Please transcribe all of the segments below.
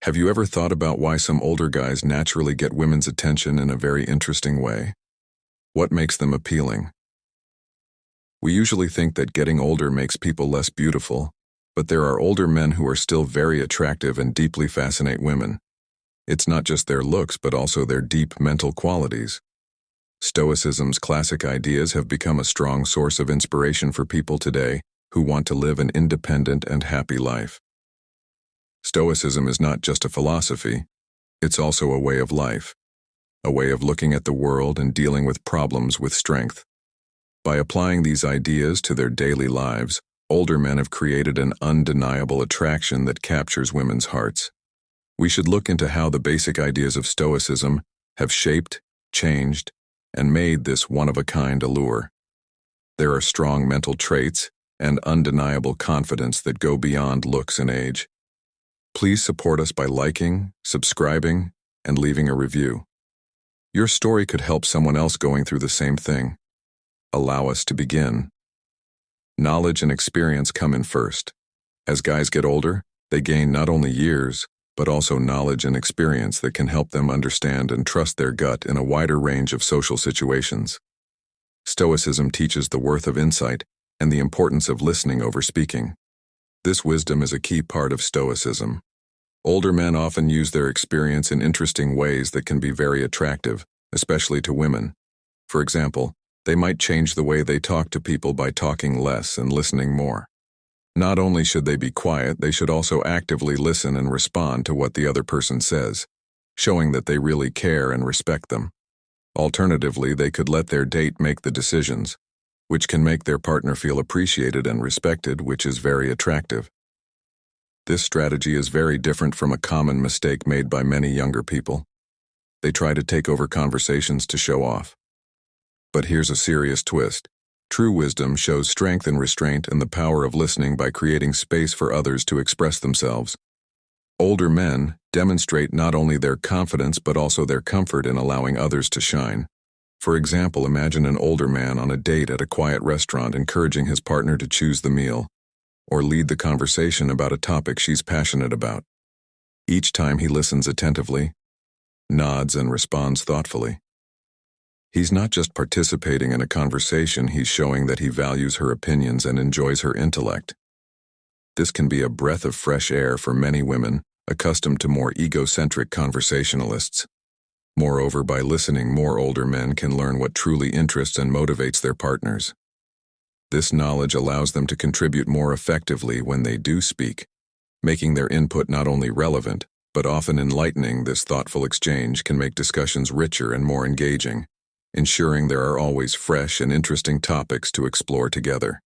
Have you ever thought about why some older guys naturally get women's attention in a very interesting way? What makes them appealing? We usually think that getting older makes people less beautiful, but there are older men who are still very attractive and deeply fascinate women. It's not just their looks, but also their deep mental qualities. Stoicism's classic ideas have become a strong source of inspiration for people today who want to live an independent and happy life. Stoicism is not just a philosophy, it's also a way of life, a way of looking at the world and dealing with problems with strength. By applying these ideas to their daily lives, older men have created an undeniable attraction that captures women's hearts. We should look into how the basic ideas of Stoicism have shaped, changed, and made this one-of-a-kind allure. There are strong mental traits and undeniable confidence that go beyond looks and age. Please support us by liking, subscribing, and leaving a review. Your story could help someone else going through the same thing. Allow us to begin. Knowledge and experience come in first. As guys get older, they gain not only years, but also knowledge and experience that can help them understand and trust their gut in a wider range of social situations. Stoicism teaches the worth of insight and the importance of listening over speaking. This wisdom is a key part of Stoicism. Older men often use their experience in interesting ways that can be very attractive, especially to women. For example, they might change the way they talk to people by talking less and listening more. Not only should they be quiet, they should also actively listen and respond to what the other person says, showing that they really care and respect them. Alternatively, they could let their date make the decisions, which can make their partner feel appreciated and respected, which is very attractive. This strategy is very different from a common mistake made by many younger people. They try to take over conversations to show off. But here's a serious twist. True wisdom shows strength and restraint and the power of listening by creating space for others to express themselves. Older men demonstrate not only their confidence but also their comfort in allowing others to shine. For example, imagine an older man on a date at a quiet restaurant encouraging his partner to choose the meal, or lead the conversation about a topic she's passionate about. Each time he listens attentively, nods and responds thoughtfully. He's not just participating in a conversation, he's showing that he values her opinions and enjoys her intellect. This can be a breath of fresh air for many women accustomed to more egocentric conversationalists. Moreover, by listening, more older men can learn what truly interests and motivates their partners. This knowledge allows them to contribute more effectively when they do speak, making their input not only relevant, but often enlightening. This thoughtful exchange can make discussions richer and more engaging, ensuring there are always fresh and interesting topics to explore together.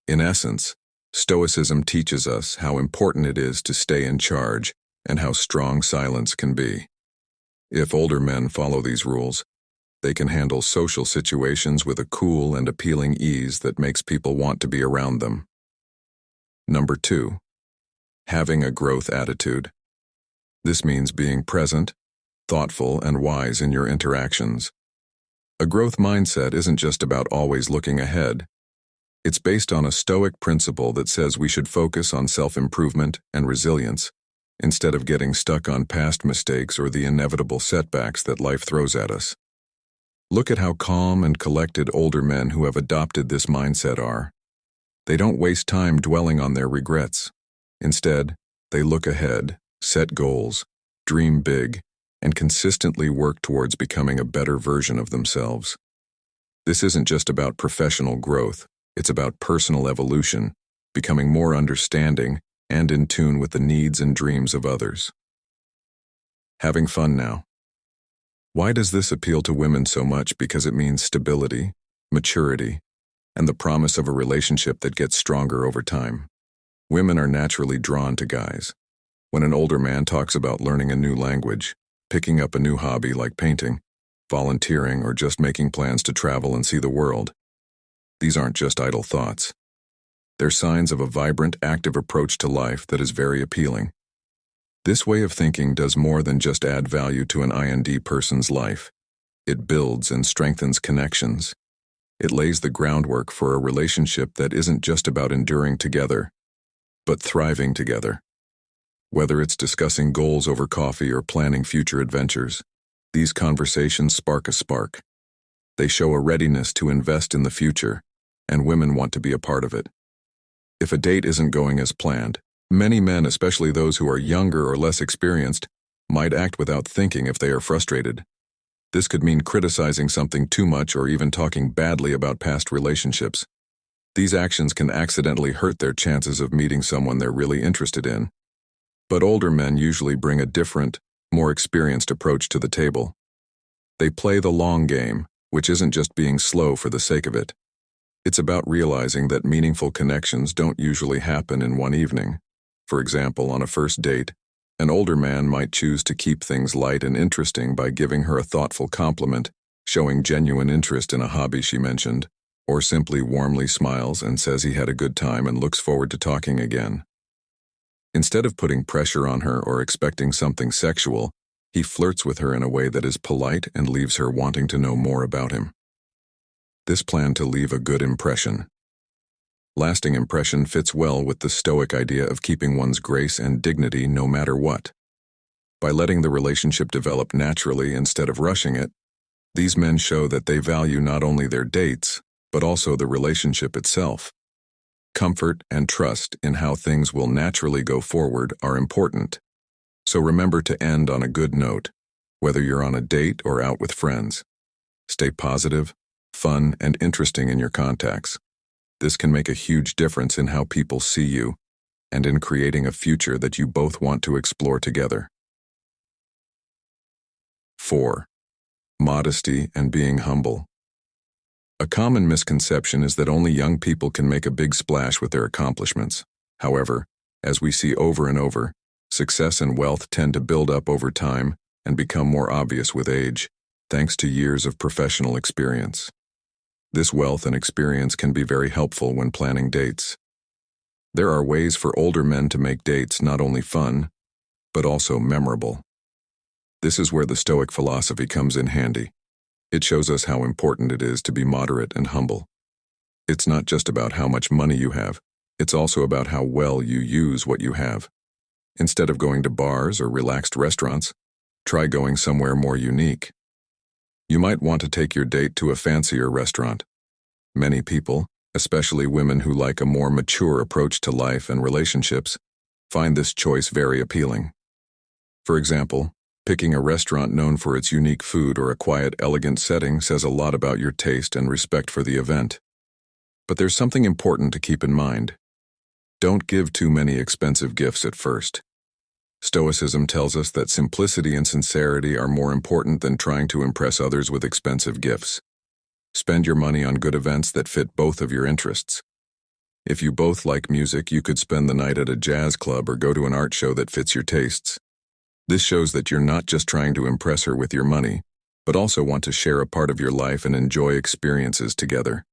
In essence, Stoicism teaches us how important it is to stay in charge and how strong silence can be. If older men follow these rules, they can handle social situations with a cool and appealing ease that makes people want to be around them. Number 2. Having a growth attitude. This means being present, thoughtful, and wise in your interactions. A growth mindset isn't just about always looking ahead. It's based on a Stoic principle that says we should focus on self-improvement and resilience, instead of getting stuck on past mistakes or the inevitable setbacks that life throws at us. Look at how calm and collected older men who have adopted this mindset are. They don't waste time dwelling on their regrets. Instead, they look ahead, set goals, dream big, and consistently work towards becoming a better version of themselves. This isn't just about professional growth, it's about personal evolution, becoming more understanding and in tune with the needs and dreams of others. Having fun now. Why does this appeal to women so much? Because it means stability, maturity, and the promise of a relationship that gets stronger over time. Women are naturally drawn to guys. When an older man talks about learning a new language, picking up a new hobby like painting, volunteering, or just making plans to travel and see the world, these aren't just idle thoughts. They're signs of a vibrant, active approach to life that is very appealing. This way of thinking does more than just add value to an IND person's life. It builds and strengthens connections. It lays the groundwork for a relationship that isn't just about enduring together, but thriving together. Whether it's discussing goals over coffee or planning future adventures, these conversations spark a spark. They show a readiness to invest in the future, and women want to be a part of it. If a date isn't going as planned, many men, especially those who are younger or less experienced, might act without thinking if they are frustrated. This could mean criticizing something too much or even talking badly about past relationships. These actions can accidentally hurt their chances of meeting someone they're really interested in. But older men usually bring a different, more experienced approach to the table. They play the long game, which isn't just being slow for the sake of it. It's about realizing that meaningful connections don't usually happen in one evening. For example, on a first date, an older man might choose to keep things light and interesting by giving her a thoughtful compliment, showing genuine interest in a hobby she mentioned, or simply warmly smiles and says he had a good time and looks forward to talking again. Instead of putting pressure on her or expecting something sexual, he flirts with her in a way that is polite and leaves her wanting to know more about him. This plan to leave a good impression. Lasting impression fits well with the Stoic idea of keeping one's grace and dignity no matter what. By letting the relationship develop naturally instead of rushing it, these men show that they value not only their dates, but also the relationship itself. Comfort and trust in how things will naturally go forward are important. So remember to end on a good note, whether you're on a date or out with friends. Stay positive, fun, and interesting in your contacts. This can make a huge difference in how people see you and in creating a future that you both want to explore together. 4. Modesty and being humble. A common misconception is that only young people can make a big splash with their accomplishments. However, as we see over and over, success and wealth tend to build up over time and become more obvious with age, thanks to years of professional experience. This wealth and experience can be very helpful when planning dates. There are ways for older men to make dates not only fun, but also memorable. This is where the Stoic philosophy comes in handy. It shows us how important it is to be moderate and humble. It's not just about how much money you have, it's also about how well you use what you have. Instead of going to bars or relaxed restaurants, try going somewhere more unique. You might want to take your date to a fancier restaurant. Many people, especially women who like a more mature approach to life and relationships, find this choice very appealing. For example, picking a restaurant known for its unique food or a quiet, elegant setting says a lot about your taste and respect for the event. But there's something important to keep in mind. Don't give too many expensive gifts at first. Stoicism tells us that simplicity and sincerity are more important than trying to impress others with expensive gifts. Spend your money on good events that fit both of your interests. If you both like music, you could spend the night at a jazz club or go to an art show that fits your tastes. This shows that you're not just trying to impress her with your money, but also want to share a part of your life and enjoy experiences together.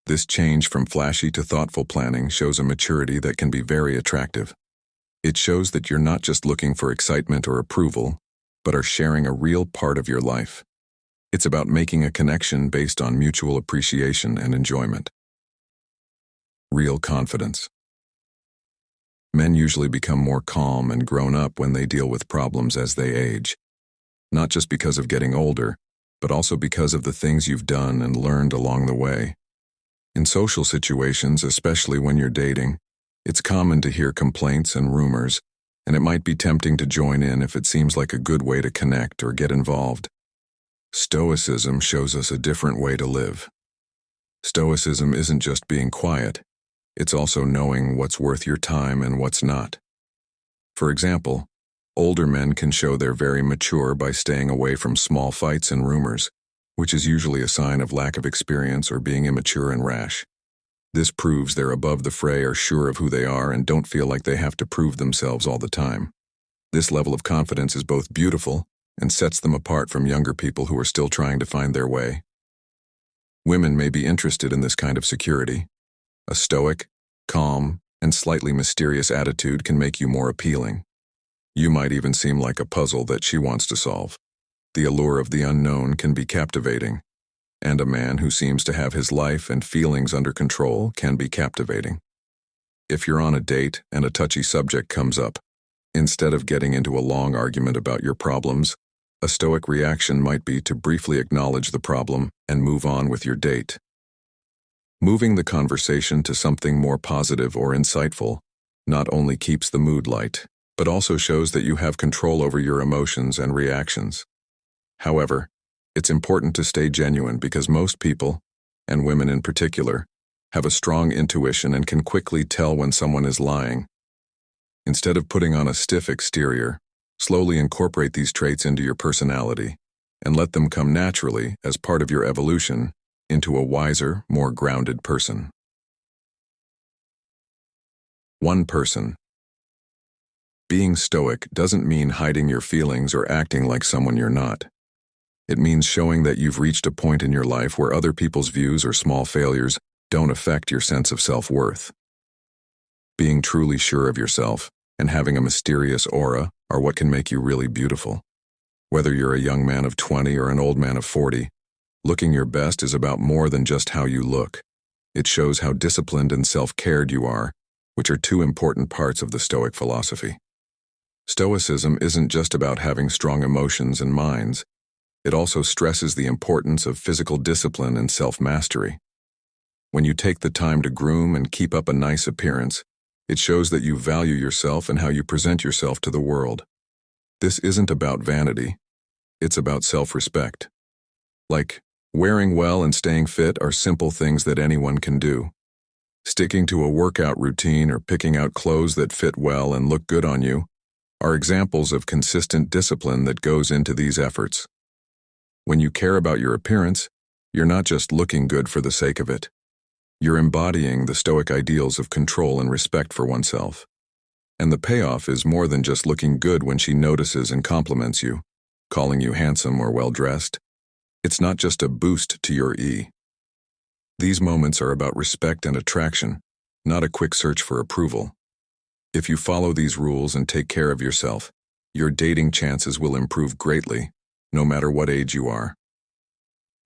This change from flashy to thoughtful planning shows a maturity that can be very attractive. It shows that you're not just looking for excitement or approval, but are sharing a real part of your life. It's about making a connection based on mutual appreciation and enjoyment. Real confidence. Men usually become more calm and grown up when they deal with problems as they age. Not just because of getting older, but also because of the things you've done and learned along the way. In social situations, especially when you're dating, it's common to hear complaints and rumors, and it might be tempting to join in if it seems like a good way to connect or get involved. Stoicism shows us a different way to live. Stoicism isn't just being quiet. It's also knowing what's worth your time and what's not. For example, older men can show they're very mature by staying away from small fights and rumors, which is usually a sign of lack of experience or being immature and rash. This proves they're above the fray, are sure of who they are, and don't feel like they have to prove themselves all the time. This level of confidence is both beautiful and sets them apart from younger people who are still trying to find their way. Women may be interested in this kind of security. A stoic, calm, and slightly mysterious attitude can make you more appealing. You might even seem like a puzzle that she wants to solve. The allure of the unknown can be captivating, and a man who seems to have his life and feelings under control can be captivating. If you're on a date and a touchy subject comes up, Instead of getting into a long argument about your problems, a Stoic reaction might be to briefly acknowledge the problem and move on with your date. Moving the conversation to something more positive or insightful not only keeps the mood light, but also shows that you have control over your emotions and reactions. However, it's important to stay genuine because most people, and women in particular, have a strong intuition and can quickly tell when someone is lying. Instead of putting on a stiff exterior, slowly incorporate these traits into your personality and let them come naturally as part of your evolution into a wiser, more grounded person. 1 person. Being stoic doesn't mean hiding your feelings or acting like someone you're not. It means showing that you've reached a point in your life where other people's views or small failures don't affect your sense of self-worth. Being truly sure of yourself and having a mysterious aura are what can make you really beautiful. Whether you're a young man of 20 or an old man of 40, looking your best is about more than just how you look. It shows how disciplined and self-cared you are, which are 2 important parts of the Stoic philosophy. Stoicism isn't just about having strong emotions and minds. It also stresses the importance of physical discipline and self-mastery. When you take the time to groom and keep up a nice appearance, it shows that you value yourself and how you present yourself to the world. This isn't about vanity. It's about self-respect. Like, wearing well and staying fit are simple things that anyone can do. Sticking to a workout routine or picking out clothes that fit well and look good on you are examples of consistent discipline that goes into these efforts. When you care about your appearance, you're not just looking good for the sake of it. You're embodying the Stoic ideals of control and respect for oneself. And the payoff is more than just looking good when she notices and compliments you, calling you handsome or well-dressed. It's not just a boost to your E. These moments are about respect and attraction, not a quick search for approval. If you follow these rules and take care of yourself, your dating chances will improve greatly, no matter what age you are.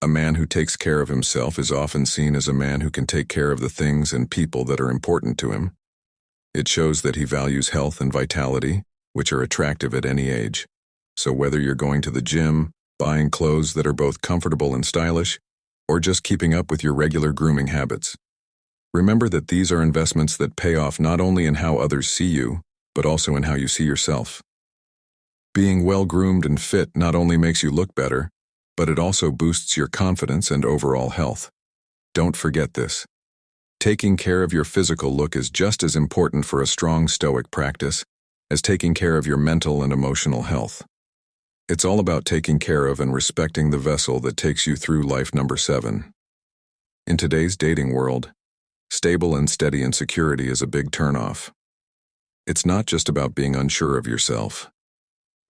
A man who takes care of himself is often seen as a man who can take care of the things and people that are important to him. It shows that he values health and vitality, which are attractive at any age. So whether you're going to the gym, buying clothes that are both comfortable and stylish, or just keeping up with your regular grooming habits, remember that these are investments that pay off not only in how others see you, but also in how you see yourself. Being well-groomed and fit not only makes you look better, but it also boosts your confidence and overall health. Don't forget this. Taking care of your physical look is just as important for a strong Stoic practice as taking care of your mental and emotional health. It's all about taking care of and respecting the vessel that takes you through life. 7. In today's dating world, stable and steady insecurity is a big turnoff. It's not just about being unsure of yourself.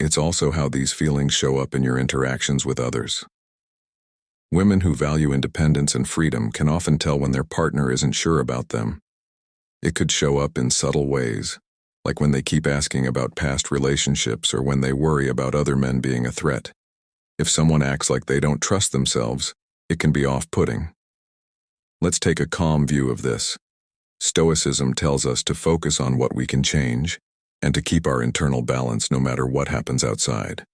It's also how these feelings show up in your interactions with others. Women who value independence and freedom can often tell when their partner isn't sure about them. It could show up in subtle ways, like when they keep asking about past relationships or when they worry about other men being a threat. If someone acts like they don't trust themselves, it can be off-putting. Let's take a calm view of this. Stoicism tells us to focus on what we can change and to keep our internal balance no matter what happens outside.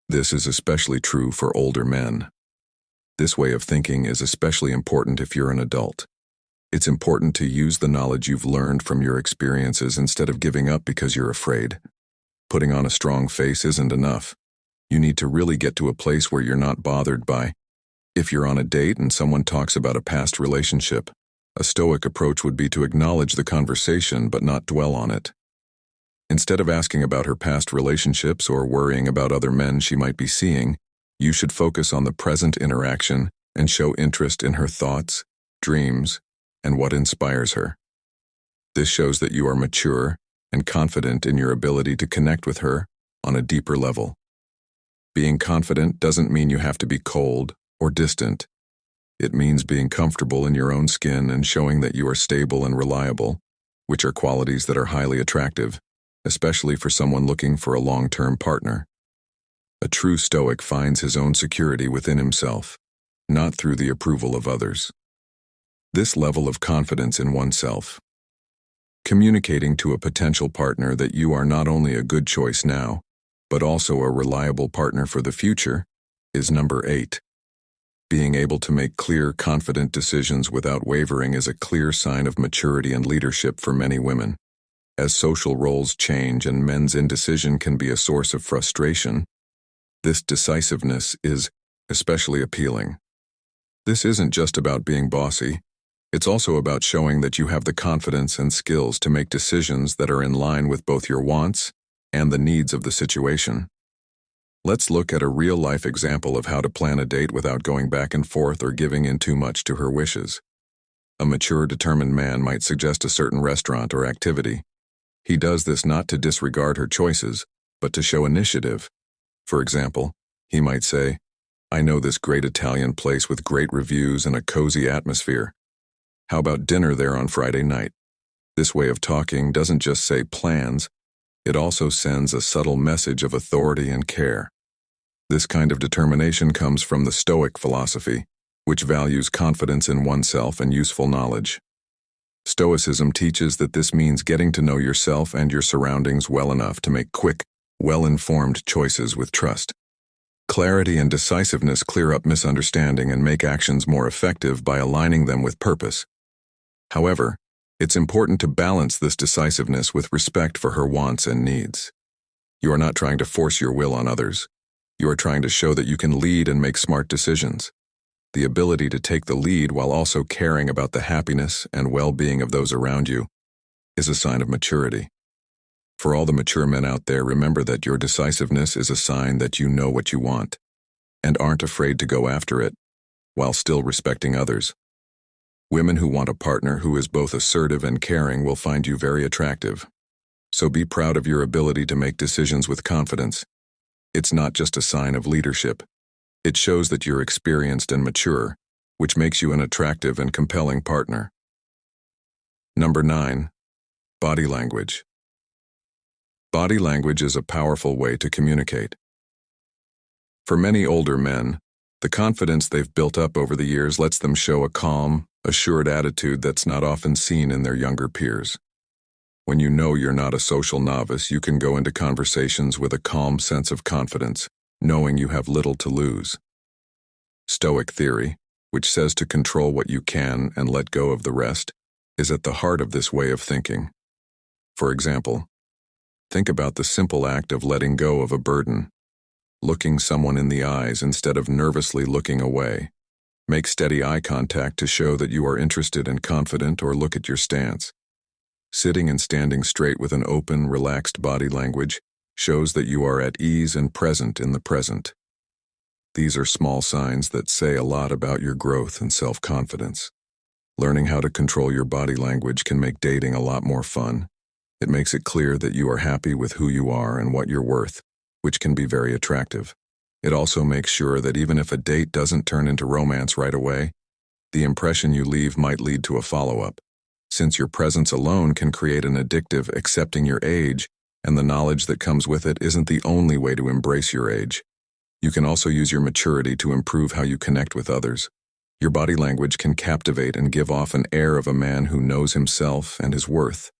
This is especially true for older men. This way of thinking is especially important if you're an adult. It's important to use the knowledge you've learned from your experiences instead of giving up because you're afraid. Putting on a strong face isn't enough. You need to really get to a place where you're not bothered by. If you're on a date and someone talks about a past relationship, a Stoic approach would be to acknowledge the conversation but not dwell on it. Instead of asking about her past relationships or worrying about other men she might be seeing, you should focus on the present interaction and show interest in her thoughts, dreams, and what inspires her. This shows that you are mature and confident in your ability to connect with her on a deeper level. Being confident doesn't mean you have to be cold or distant. It means being comfortable in your own skin and showing that you are stable and reliable, which are qualities that are highly attractive, especially for someone looking for a long-term partner. A true Stoic finds his own security within himself, not through the approval of others. This level of confidence in oneself Communicating to a potential partner that you are not only a good choice now, but also a reliable partner for the future, is number 8. Being able to make clear, confident decisions without wavering is a clear sign of maturity and leadership for many women. As social roles change and men's indecision can be a source of frustration, this decisiveness is especially appealing. This isn't just about being bossy. It's also about showing that you have the confidence and skills to make decisions that are in line with both your wants and the needs of the situation. Let's look at a real-life example of how to plan a date without going back and forth or giving in too much to her wishes. A mature, determined man might suggest a certain restaurant or activity. He does this not to disregard her choices, but to show initiative. For example, he might say, "I know this great Italian place with great reviews and a cozy atmosphere. How about dinner there on Friday night?" This way of talking doesn't just say plans, it also sends a subtle message of authority and care. This kind of determination comes from the Stoic philosophy, which values confidence in oneself and useful knowledge. Stoicism teaches that this means getting to know yourself and your surroundings well enough to make quick, well-informed choices with trust. Clarity and decisiveness clear up misunderstanding and make actions more effective by aligning them with purpose. However, it's important to balance this decisiveness with respect for her wants and needs. You are not trying to force your will on others. You are trying to show that you can lead and make smart decisions. The ability to take the lead while also caring about the happiness and well-being of those around you is a sign of maturity. For all the mature men out there, remember that your decisiveness is a sign that you know what you want and aren't afraid to go after it while still respecting others. Women who want a partner who is both assertive and caring will find you very attractive. So be proud of your ability to make decisions with confidence. It's not just a sign of leadership. It shows that you're experienced and mature, which makes you an attractive and compelling partner. Number 9. Body language. Body language is a powerful way to communicate. For many older men, the confidence they've built up over the years lets them show a calm, assured attitude that's not often seen in their younger peers. When you know you're not a social novice, you can go into conversations with a calm sense of confidence, knowing you have little to lose. Stoic theory, which says to control what you can and let go of the rest, is at the heart of this way of thinking. For example, think about the simple act of letting go of a burden. Looking someone in the eyes instead of nervously looking away. Make steady eye contact to show that you are interested and confident, or look at your stance. Sitting and standing straight with an open, relaxed body language shows that you are at ease and present in the present. These are small signs that say a lot about your growth and self-confidence. Learning how to control your body language can make dating a lot more fun. It makes it clear that you are happy with who you are and what you're worth, which can be very attractive. It also makes sure that even if a date doesn't turn into romance right away, the impression you leave might lead to a follow-up, since your presence alone can create an addictive accepting your age, and the knowledge that comes with it isn't the only way to embrace your age. You can also use your maturity to improve how you connect with others. Your body language can captivate and give off an air of a man who knows himself and his worth,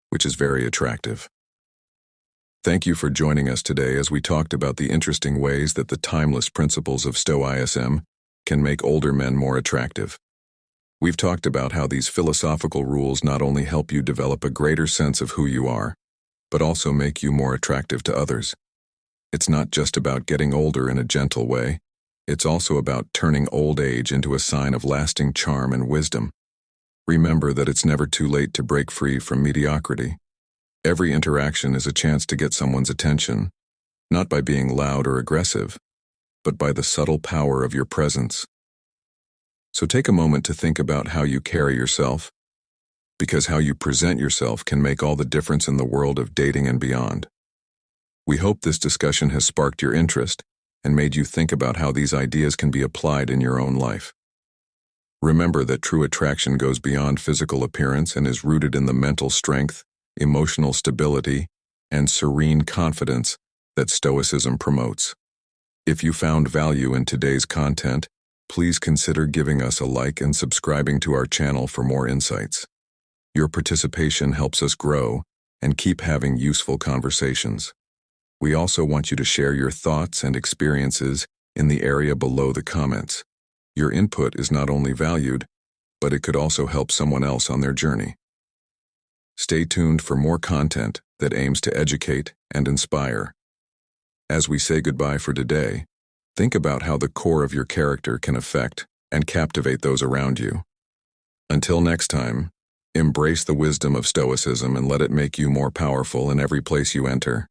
which is very attractive. Thank you for joining us today as we talked about the interesting ways that the timeless principles of Stoicism can make older men more attractive. We've talked about how these philosophical rules not only help you develop a greater sense of who you are, but also make you more attractive to others. It's not just about getting older in a gentle way, it's also about turning old age into a sign of lasting charm and wisdom. Remember that it's never too late to break free from mediocrity. Every interaction is a chance to get someone's attention, not by being loud or aggressive, but by the subtle power of your presence. So take a moment to think about how you carry yourself, because how you present yourself can make all the difference in the world of dating and beyond. We hope this discussion has sparked your interest and made you think about how these ideas can be applied in your own life. Remember that true attraction goes beyond physical appearance and is rooted in the mental strength, emotional stability, and serene confidence that Stoicism promotes. If you found value in today's content, please consider giving us a like and subscribing to our channel for more insights. Your participation helps us grow and keep having useful conversations. We also want you to share your thoughts and experiences in the area below the comments. Your input is not only valued, but it could also help someone else on their journey. Stay tuned for more content that aims to educate and inspire. As we say goodbye for today, think about how the core of your character can affect and captivate those around you. Until next time, embrace the wisdom of Stoicism and let it make you more powerful in every place you enter.